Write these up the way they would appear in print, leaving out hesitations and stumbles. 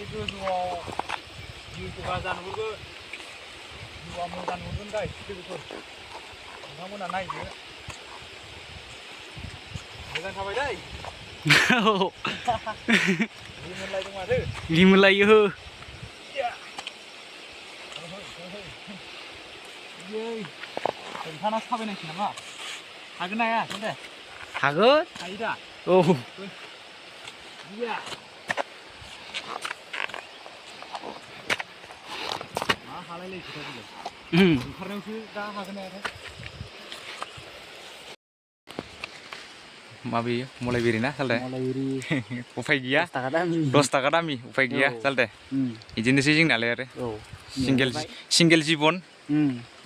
गोजौआव भिउखौ मोजां नुहुरगोन भिउआ मोजां नुहुरगोन गाइस लोगोफोर नोंथांमोना नायदो मोजां थाबाय दै लिमोनलायदों माथो लिमोनलायो नोंथाङा थाबायनांसै नामा हागोन ना हाया दे हागोन हायो दा औ मा हालायलायखोथाय बिलाय ओंखारनायावसो दा हागोन ना हायाथाय मा बेयो मलाई बेरि ना सालथे उफाय गैया 10 थाखा दामि उफाय गैया सालथे बिदिनोसै जोंनालाय आरो सिंगेल जिबन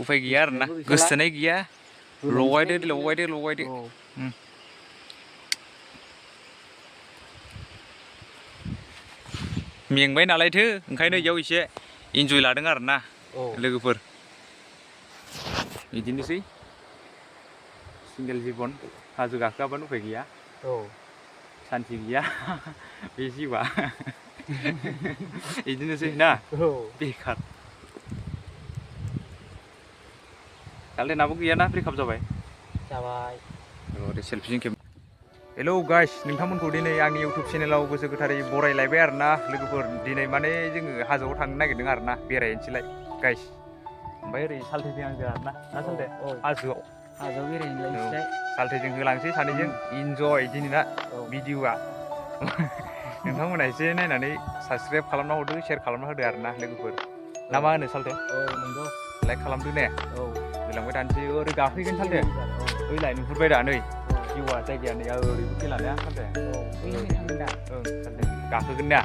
उफाय गैया आरोना गोसथोनाय गैया लगायदो मेंबाय नालायथो ओंखायनो इयाव एसे इन्जय लादों आरोना लोगोफोर बिदिनोसै सिंगेल जिबन हाजो गाखोआबानो उफाय गैया सान्थि गैया बे जिउआ बिदिनोसै ना बेखार सालथेनाबो गैयाना ब्रेकआप जाबाय सेल्फिजों खेब हेलौ गाइस नोंथांमोनखौ दिनै आंनि इउटुब चेनेलाव गोसो गोथारै बरायलायबाय आरोना लोगोफोर दिनै माने जोङो हाजोआव थांनो नागिरदों आरोना बेरायहैनोसैलाय गाइस ओमफ्राय ओरै सालथेजों आंजों आरोना सालथे हाजोआव बेरायहैनोसै सालथेजों होलांसै सानैजों इन्जय दिनै ना भिडिअआ नोंथांमोना एसे नायनानै साबसक्राइब खालामना हरदो शेयार खालामना होदो आरोना लोगोफोर ना मा होनो सालथे नंगौ लाइक खालामदो ने होलांबाय थानोसै ओरै गाखोहैगोन सालथे ओइलाय नुहुरबाय दा नै जिउआ जायगाया नै ओरैबो फैलानाया सालथे सालथे गाखोगोन ना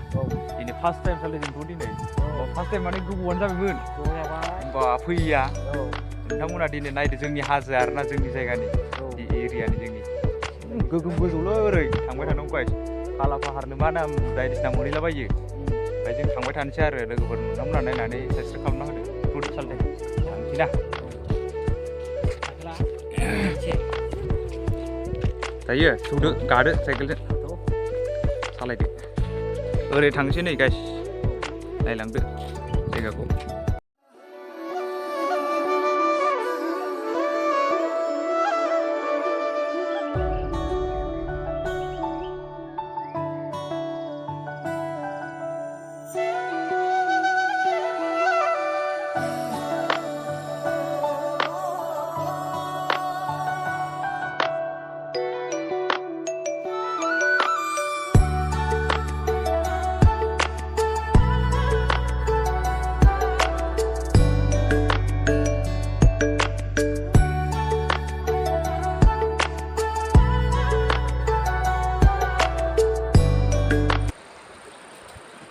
दिनै फार्स्ट टाइम सालथे जोंथ' दिनै फार्स्ट टाइम माने गोबावानो जाबायमोन होमबा फैया नोंथांमोना दिनै नायदो जोंनि हाजो आरोना जोंनि जायगानि एरियानि जोंनि गोगोम गोजौलै ओरै थांबाय थानांगौ गाइस काला फाहारनो मा नाम बायदिसिना मोनहैलाबायो ओमफ्राय जों थांबाय थानोसै आरो लोगोफोर नोंथांमोना नायनानै साबसक्राइब खालामना होदो गुड सालथे थांसै ना दायो थौदो गादो साइकेलजों सालायदो ओरै थांसै नै गाइस नायलांदो जायगाखौ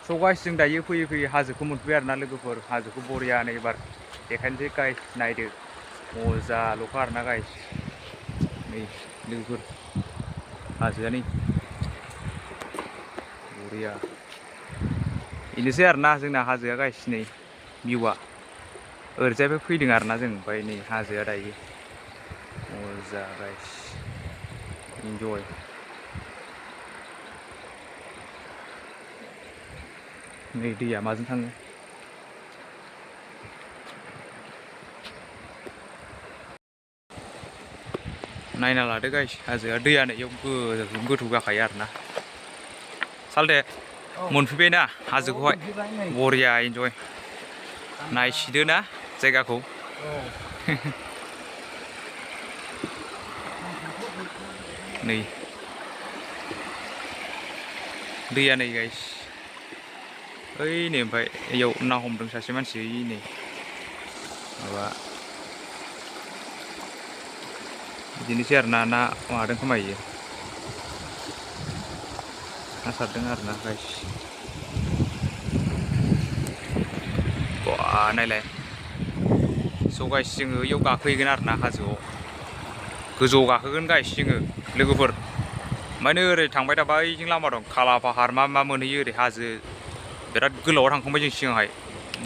स' गाइस जों दायो फैयै फैयै हाजोखौ मोनफैबाय आरोना लोगोफोर हाजोखौ बरियानो एबार देखायनोसै गाइस नायदो मजाल'खा आरोना गाइस नै लोगोफोर हाजोआ नै बरिया बेनोसै आरोना जोंना हाजोआ गाइस नै भिउआ ओरैजायबो फैदों आरोना जों ओमफ्राय नै हाजोआ दायो मजा गाइस इन्जय नै दैया माजों थाङो नायना लादो गाइस हाजोआ दैयानो इयाव गोथौ जाखायो आरोना सालथे मोनफैबाय ना हाजोखौहाय बरिया इन्जय नायसिदो ना जायगाखौ नै दैया नै गाइस ओइ नै ओमफ्राय इयाव ना हमदों सासे मानसि ओइ नै माबा बिदिनोसै आरोना ना माबादों खोमा इयो ना सारदों आरोना गाइस बा नायलाय स' गाइस जोङो इयाव गाखोहैगोन आरोना हाजोआव गोजौआव गाखोगोन गाइस जोङो लोगोफोर ओमफ्राय ओरै थांबाय थाबा ओइजों लामा दं काला फाहार मा मा मोनहैयो ओरै हाजो बिराद गोलावाव थांखांबाय जों सिगांहाय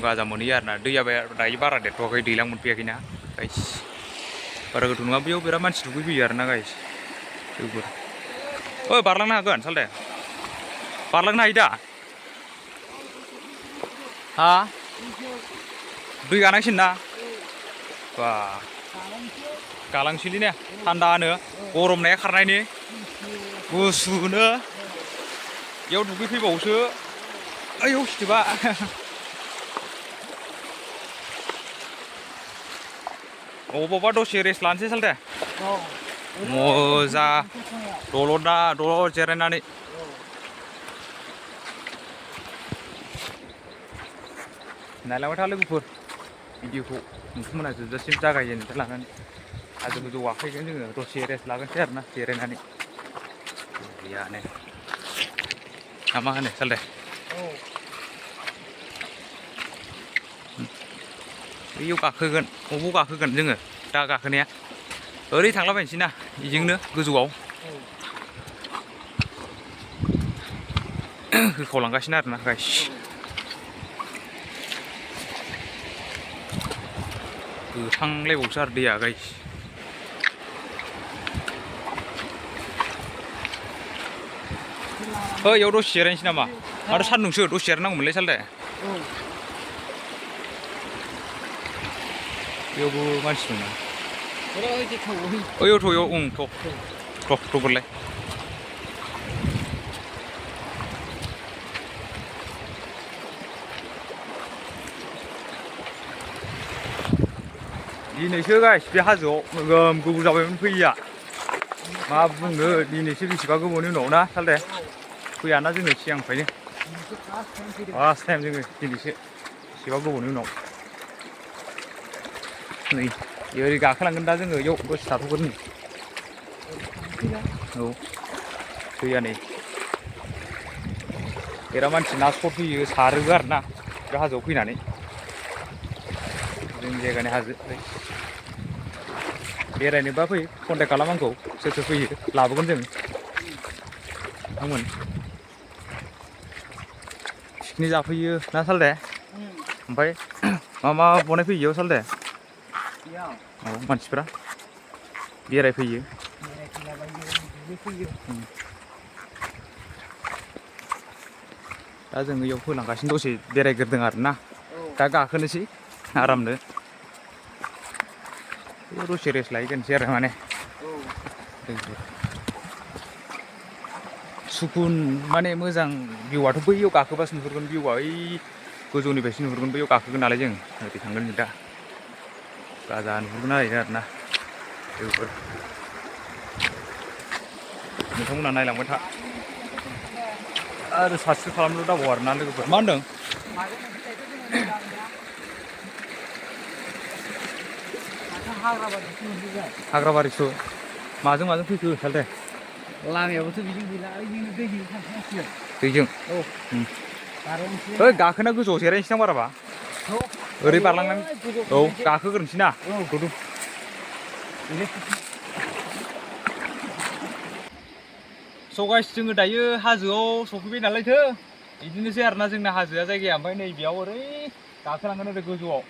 गाजा मोनहैयो आरोना दैया दायो बारा देरथ'वाखै दैज्लां मोनफैयाखैना गाइस बारा गोथौ नङा बेयाव बिराद मानसि दुगैफैयो आरोना गाइस लोगोफोर ओइ बारलांनो हागोन सालथे बारलांनो हायो दा हा दै गानांसिन ना बा गालांसैलै ने थान्दानो गरमनाया खारनायनि गुसुनो बेयाव दुगैफैबावोसो आयौ सिथोबा अबावबा दसे रेस्ट लानोसै सालथे मजा दलद जिरायनानै नायलांबाय था लोगोफोर भिडिअखौ नोंथांमोना जोबजासिम जागायजेननिफ्राय लानानै हाजो गोजौ गाखोहैगोन जोङो दसे रेस्ट लागोनसै आरोना जिरायनानै गैयानो ना मा होनो सालथे बैयाव गाखोगोन अबाव गाखोगोन जोङो दा गाखोनाया ओरै थांलाबायनोसै ना बेजोंनो गोजौआव होखावलांगासिनो आरोना गाइस गोथांलायबावसो आरो दैया गाइस इयाव दसे जिरायनोसै नामा माथो सान्दुंसो दसे जिरायनांगौमोनलै सालथे बेयावबो मानसि दंना ओयाव थ' बोरलाय दिनैसो गाइस बे हाजोआव गोगोम गोबाव जाबायमोन फैयैया मा बुंनो दिनैसो बेसेबा गोबावनि उनाव ना सालथे फैयाना जोङो सिगांनिफ्रायनो फार्स्ट टाइम जोङो दिनैसो बेसेबा गोबावनि उनाव नै ओरै गाखोलांगोन दा जोङो इयाव दसे थाथ'गोन औ दैया नै बिराद मानसि ना सट फैयो सारोबो आरोना बे हाजोआव फैनानै जोंनि जायगानि हाजो बेरायनोबा फै कन्टेक्ट खालाम आंखौ सोर फैयो लाबोगोन जों नोंथांमोन पिकनिक जाफैयो ना सालथे ओमफ्राय मा बनायफैयो इयाव सालथे औ मानसिफ्रा बेरायफैयो दा जोङो इयाव होलांगासिनो दसे बेरायग्रोदों आरोना दा गाखोनोसै आरामनो दसे रेस्ट लाहैगोनसै आरो माने सुकुन माने मोजां भिउआथ' बैयाव गाखोबासो नुहुरगोन भिउआ ओइ गोजौनिफ्रायसो नुहुरगोन बैयाव गाखोगोन नालाय जों ओरै थांगोन जों दा गाजा नुहुरगोन आरोना लोगोफोर नोंथांमोना नायलांबाय था आरो साबसक्राइब खालामनो दाबाव आरोना लोगोफोर मा होनदों हाग्राबारिसो माजों फैखो सालथे लामायाबोथ' बिजों गैला ओइजोंनो दैजों थांफिनांसिगोन दैजों ओइ गाखोना गोजौआव जिरायनोसै नां बाराबा ओरै बारलांनानै औ गाखोग्रोनोसै ना स' गाइस जोङो दायो हाजोआव सफैबाय नालायथो बिदिनोसै आरोना जोंना हाजोआ जायगाया ओमफ्राय नै बेयाव ओरै गाखोलांगोन ओरै गोजौआव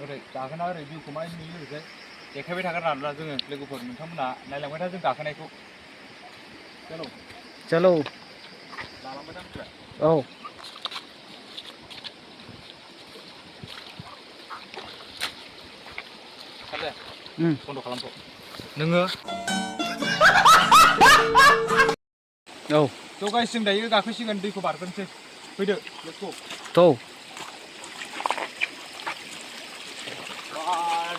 ओरै गाखोना ओरै भिउखौ माबायदि नुयो ओरैजाय देखायबाय थागोन आरोना जोङो लोगोफोर नोंथांमोना नायलांबाय था जों गाखोनायखौ चलो लालांबाय था मिथिबाय औ बन्द' खालामथ' नोङो औ थ' गाइस जों दायो गाखोसिगोन दैखौ बारगोनसै फैदो थ'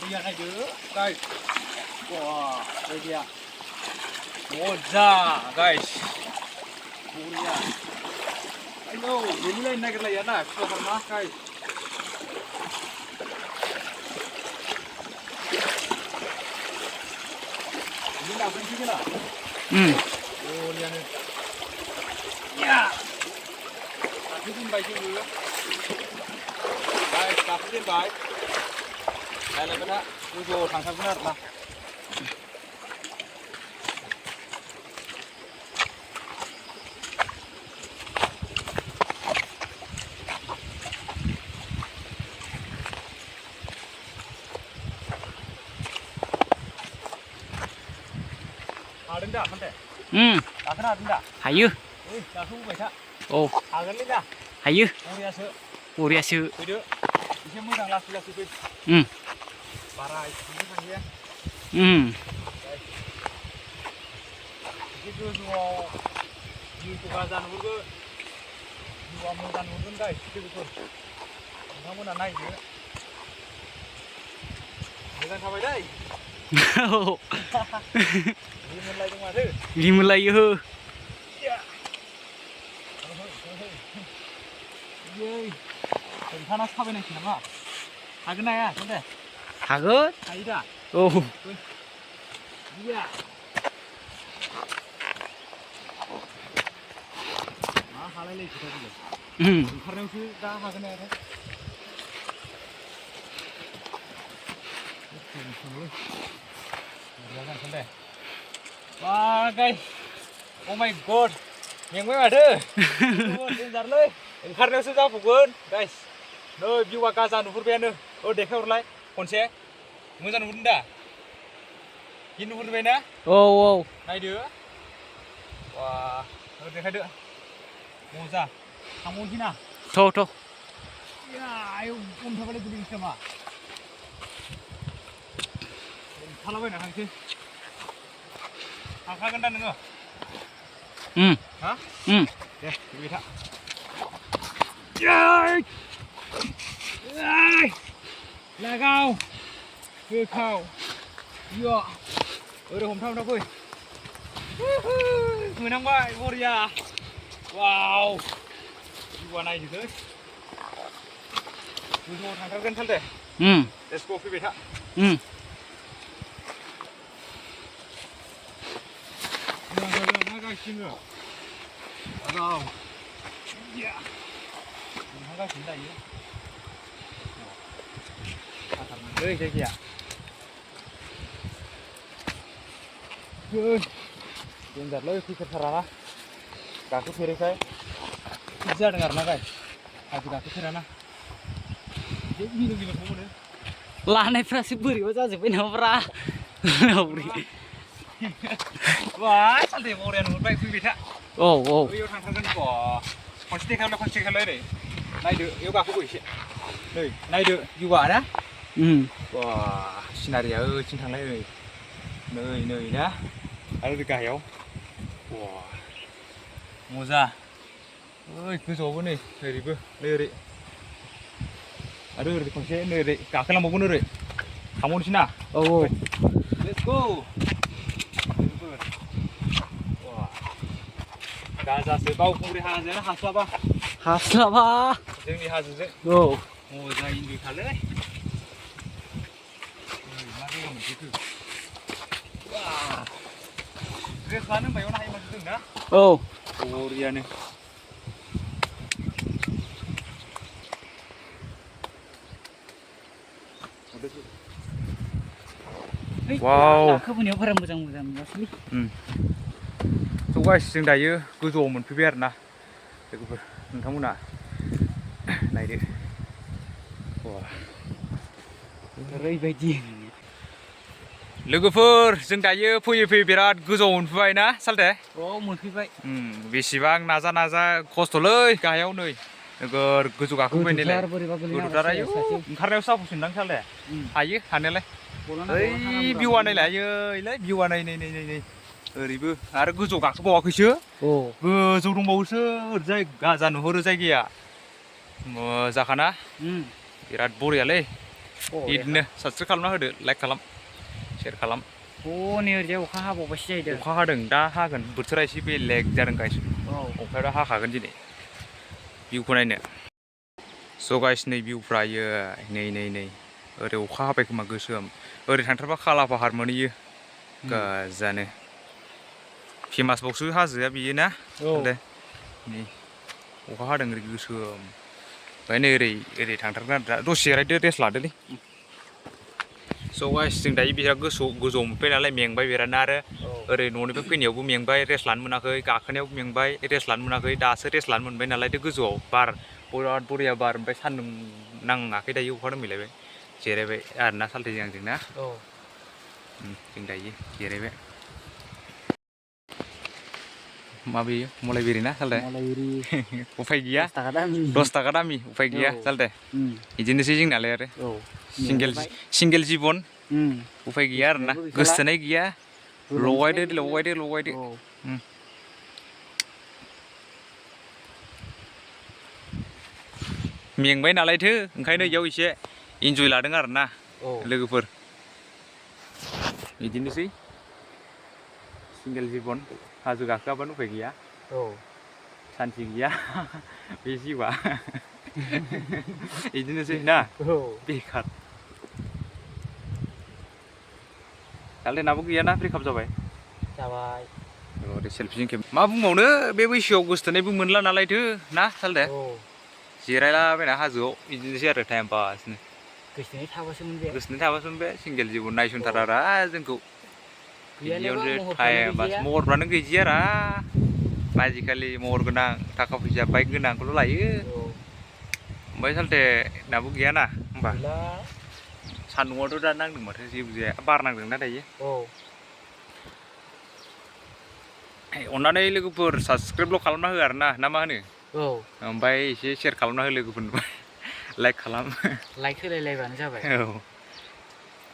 दैया नायदो गाइस जायगाया मजा गाइस बरिया आयौ गोलैलायनो नागिरलाया ना फिसाफोर मा guys ini langsung sini lah. Oh lihat nih. Ya. Kasih pun baik juga. Baik, kasih baik. Kalau benar, ujo tangkap benar lah. 하든다 한대. 가서나 하든다. 하유. 가서 오고 있다. 오. 하겠는다. 하유. 우리야서. बरियासो फैदो एसे मोजां लासै लासै फै बारा एसेबां थांलिया एसे गोजौआव भिउखौ गाजा नुहुरगोन भिउआ मोजां नुहुरगोन गाइस लोगोफोर नोंथांमोना नायदो मोजां थाबाय दै लिमोनलायदों माथो लिमोनलायो नोंथाङा थाबायनायसै नामा हागोन ना हाया दे हागोन हायो दा औ मा हालायलायखोथाय बिलाय ओंखारनायावसो दा हागोन ना हायाथाय दे वा गाइस अ माय गड मेंबाय माथो देन्जारलै ओंखारनायावसो जाबावगोन गाइस नै भिउआ गाजा नुहुरबायानो देखायहरलाय खनसे मोजां नुहुरदों दा हि नुहुरबाय ना औ नायदो वा देखायदो मोजां थांबावनोसै ना थ' आयौ अन्थाइबालाय गोलैनोसै नामा ओंखारलाबायना थांसै थांखागोन दा नोङो हा दे फैबाय था लागाव गोखाव इय ओरै हमथा फै मोनांबाय बरिया वाव भिउआ नायदोलै गोजौआव थांथारगोन साल दे लेट्स गो फैबाय था गासिनो आराम थांगासिनो दायो हाथारनांगौ जायगाया देन्जारलै फैथारथाराना गाखोफेरैखाय बिदि जादों आरोना गाय हाजो गाखोफेराना एसे गिलु गिलुखौ मोनो लानायफ्रासो बोरैबा जाजोब्बाय नामाब्रा वा सालथे बरिया नुहुरबाय फैबाय था औ बैयाव थांथारगोन खनसे देखायलाय ओरै नायदो बेयाव गाखोबो एसे नै नायदो भिउआ ना वा सिनारिया ओइथिं थांलाय नै ना आरो ओरै गाहायाव वा मोजा ओइ गोजौआवबो नै ओरैबो नै ओरै आरो ओरै खनसे नै ओरै गाखोलांबावगोन ओरै थांबावनोसै ना औ लेट्स गो गाजासो बावखुंग्रि हाजोआनो हास्लाबा जोंनि हाजोजों औ मोजां इन्जय खालै मा जायगा मोनफैखो ड्रेस लानो होनबा बेयावनो हायो माथो जों ना औ बरियानो वाव गाखोबोनायाव बारा मोजां नुवासैलै स' गाइस जों दायो गोजौआव मोनफैबाय आरोना लोगोफोर नोंथांमोना नायदो ओरैबायदि लोगोफोर जों दायो फैयै बिराद गोजौआव मोनफैबाय ना सालथे मोनफैबाय बेसेबां नाजा खस्थ'लै गाहायाव नै नोगोर गोजौ गाखोबाय नालाय गोदोथार आयु ओंखारनायावसो जाफैफिनदां सालथे हायो हानायालाय ओइ भिउआ नायलाय आयैलाय भिउआ नाय ओरैबो आरो गोजौआव गाखोबावाखैसो गोजौ दंबावोसो ओरैजाय गाजा नुहुरो जायगाया मोजांखाना बिराद बरियालै बिदिनो साबसक्राइब खालामना होदो लाइक खालाम शेयार खालाम नै ओरैजाय अखा हाबावबायसो जाहैदों अखा हादों दा हागोन बोथोरा एसे बेलेग जादों गाइस अखाया दा हाखागोन दिनै भिउखौ नायनो स' गाइस नै भिउफ्रा नै ओरै अखा हाबाय खोमा गोसोम ओरै थांथारबा खाला फाहार मोनहैयो गाजानो फेमास बावसो हाजोआ बियो ना दे नै अखा हादों ओरै गोसोम ओमफ्राय नै ओरै थांथारगोन आरो दा दसे जिरायदो रेस्ट लादोलै स' गाइस जों दायो बिराद गोजौआव मोनफैबाय नालाय मेंबाय बिरादनो आरो ओरै न'निफ्राय फैनायावबो मेंबाय रेस्ट लानो मोनाखै गाखोनायावबो मेंबाय रेस्ट लानो मोनाखै दासो रेस्ट लानो मोनबाय नालाय गोजौआव बार बिराद बरिया बार ओमफ्राय सान्दुं नाङाखै दायो अखा दोमैलायबाय जिरायबाय आरोना सालथेजों आंजों ना जों दायो जिरायबाय मा बेयो मलाई बेरि ना सालते मलाई बेरि उफाय गैया 10 थाखा दामनि 10 थाखा दामि उफाय गैया सालते बिदिनोसै जोंनालाय आरो सिंगेल जिबन उफाय गैया आरोना गोसथोनाय गैया लगायदो मेंबाय नालायथो ओंखायनो इयाव एसे इन्जय लादों आरोना लोगोफोर बिदिनोसै सिंगेल जिबन हाजो गाखोआबानो उफाय गैया सान्थि गैया बे जिउआ बिदिनोसै ना बेखार सालते नाबो गैयाना ब्रेकआप जाबाय सेल्फिजों खेब मा बुंबावनो बे बैसोआव गोसथोनायबो मोनला नालायथो ना सालते जिरायलाबायना हाजोआव बिदिनोसै आरो टाइम पासनो गोसथोनाय थाबासो मोनबाय सिंगेल जिबन नायसनथारा जोंखौ बिदियावनो टाइम पास महरफ्रानो गैजियारा आजिखालि महर गोनां थाखा फैसा बाइक गोनांखौल' लायो ओमफ्राय सालते नाबो गैयाना होमबा सान्दुंआथ' दा नांदों माथो जेबो जाया बार नांदोंना दायो अन्नानै लोगोफोर साबसक्राइबल' खालामना हो आरोना ना मा होनो ओमफ्राय एसे शेयार खालामना हो लोगोफोरनो लाइक खालाम लाइक होलायलायबानो जाबाय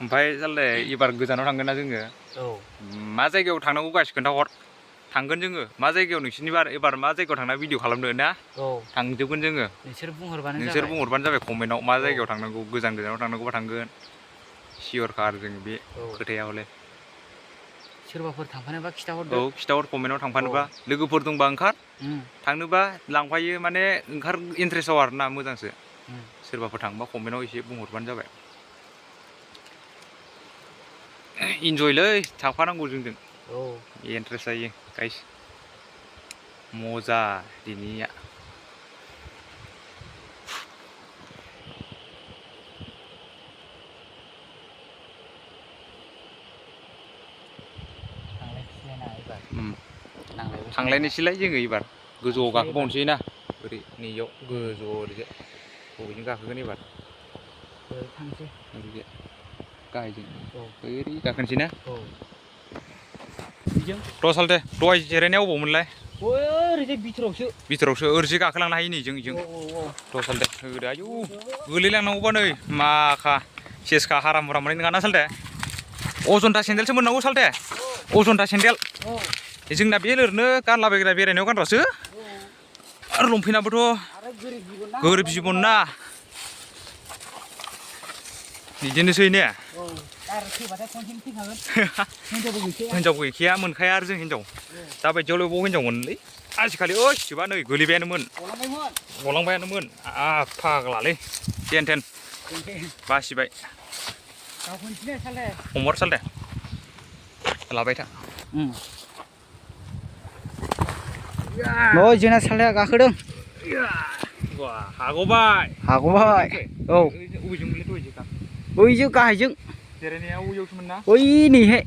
ओमफ्राय सालते एबार गोजानाव थांगोन ना जोङो मा जायगायाव थांनांगौ गासै खोन्थाहर थांगोन जोङो मा जायगायाव नोंसिनि एबार मा जायगायाव थांना भिडिअ खालामनो ना थांजोबगोन जोङो नोंसोर बुंहरबानो जाबाय कमेन्टआव मा जायगायाव थांनांगौ गोजानाव थांनांगौबा थांगोन सियरखा आरो जों बे खोथाया हले सोरबाफोर थांफानोबा खिथाहरदो खिथाहर कमेन्टआव थांफानोबा लोगोफोर दंबा ओंखार थांनोबा लांफायो माने ओंखार इन्ट्रेस्टआव आरोना मोजांसो सोरबाफोर थांबा कमेन्टआव एसे बुंहरबानो जाबाय इन्जयलै थांफानांगौ जोंजों इन्ट्रेस्ट जायो गाइस मजा दिनैया थांलायनोसैलाय जोङो एबार गोजौआव गाखोबावनोसै ना ओरै नैयाव गोजौआव ओरैजाय बबेजों गाखोगोन एबार ओरैजाय गाहायजों ओरै गाखोनोसै ना र' सालते दहाय जिरायनाया अबावमोनलाय ओरैजाय बिथोरावसो ओरैजाय गाखोलांनो हायो नै जों र' सालते होदो आयौ गोलैलांनांगौबा नै माखा सेसखा हाराम हुराम मोननाय नङाना सालते अजन्ता सेन्देलसो मोननांगौ सालते अजन्ता सेन्देल जोंना बे ओरैनो गानलाबायग्रा बेरायनायाव गानग्रासो आरो लंपेन्टआबोथ' गोरिब जिबन ना बिदिनोसै ने हिनजाव गैखाया मोनखाया आरो जों हिनजाव दाबायदियावलाय बबाव हिनजाव मोनलै आजिखालि सोबा नै गोलैबायानोमोन गलांबायानोमोन फाग्लालै जेन बासिबाय हमहर सालते लाबाय था जोंना सालतेया गाखोदों हागबाय बैजों गाहायजों जिरायनाया अबेयावसोमोन ना बै नैहाय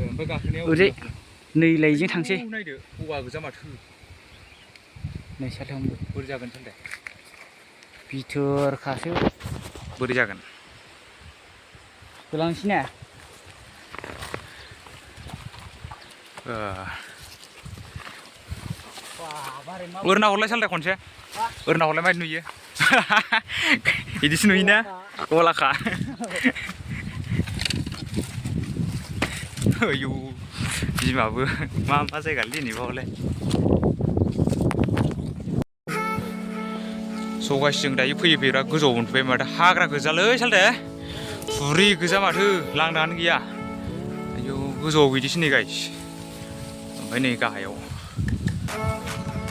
ओमफ्राय गाखोनायाव ओरै नैलायजों थांसै नायदो औवा गोजा माथो नै सालतेयाव बोरै जागोन सालते बिथोरखासो बोरै जागोन होलांसै ना ओरना हरलाय सालते खनसे ओरना हरलाय माबायदि नुयो बिदिसो नुयोना गलाखा आयौ बिमाबो मा जायगालै दिनैबा हले गाइस जों दायो फैयै बिराद गोजौआव मोनफैबाय माथो हाग्रा गोजालै सालते फुरि गोजा माथो लांदाङानो गैया आयौ गोजौआव बिदिसो नै गाइस ओमफ्राय नै गाहायाव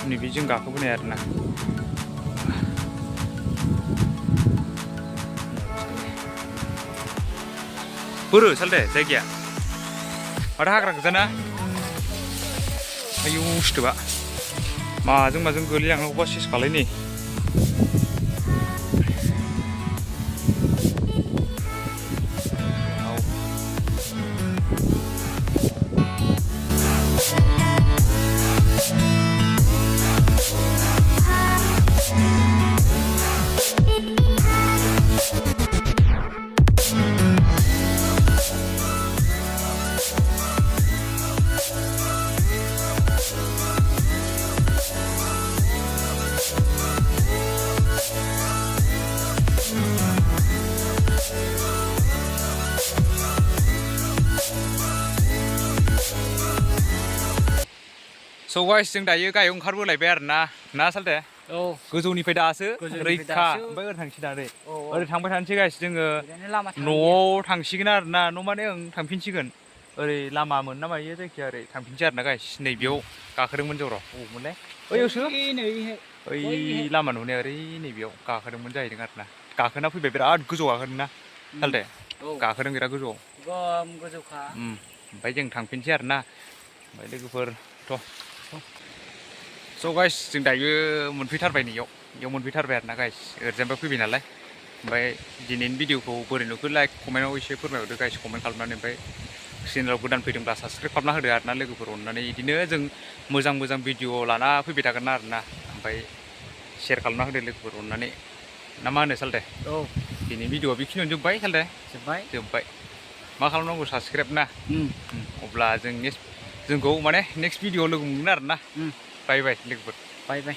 नैबे जों गाखोबोनाय आरोना बोरो सालते जायगाया माथो हाग्रा गोजाना आयौ सिथोबा माजों गोलैलांनांगौबा सेस खालाय नै स' गाइस जों दायो गाहायाव ओंखारबोलायबाय आरो ना सालथे औ गोजौनिफ्राय दासो गोजौनिफ्राय रैखा दासो। ओमफ्राय ओरै थांसै दा ओरै औ ओरै थांबाय थानोसै गाइस जोङो ओरैनो लामा न'आव थांसिगोन आरो ना न' माने ओं थांफिनसिगोन ओरै लामा मोन ना मायो जायखिया ओरै थांफिनसै आरो ना गाइस नैबेयाव गाखोदोंमोन जों र' अबावमोनलाय ओइयावसो नैहाय ओइ लामा नुनाया ओरै नैबेयाव गाखोदोंमोन जाहैदों आरो ना गाखोना फैबाय बिराद गोजौ गाखोदों ना सालथे गाखोदों बिराद गोजौआव गम गोजौखा ओमफ्राय जों थांफिनसै आरो ना ओमफ्राय लोगोफोरथ' स' गाइस जों दायो मोनफैथारबाय नैयाव मोनफैथारबाय आरो ना गाइस ओरैजानिफ्राय फैबाय नालाय ओमफ्राय दिनैनि भिडिअखौ बोरै नुखो लाइक कमेन्टआव एसे फोरमायहरदो गाइस कमेन्ट खालामनानै ओमफ्राय चेनेलाव गोदान फैदोंब्ला साबसक्राइब खालामना होदो आरो ना लोगोफोर अननानै बिदिनो जों मोजां भिडिअ लाना फैबाय थागोन आरो ना ओमफ्राय शेयार खालामना होदो लोगोफोर अननानै ना मा होनो सालथे औ दिनैनि भिडिअआ बेखिनियावनो जोब्बाय सालथे जोब्बाय मा खालामनांगौ साबसक्राइब ना अब्ला जों जोंखौ माने नेक्स्ट भिडिअआव लोगो मोनगोन आरो ना बाय बाय लोगोफोर बाय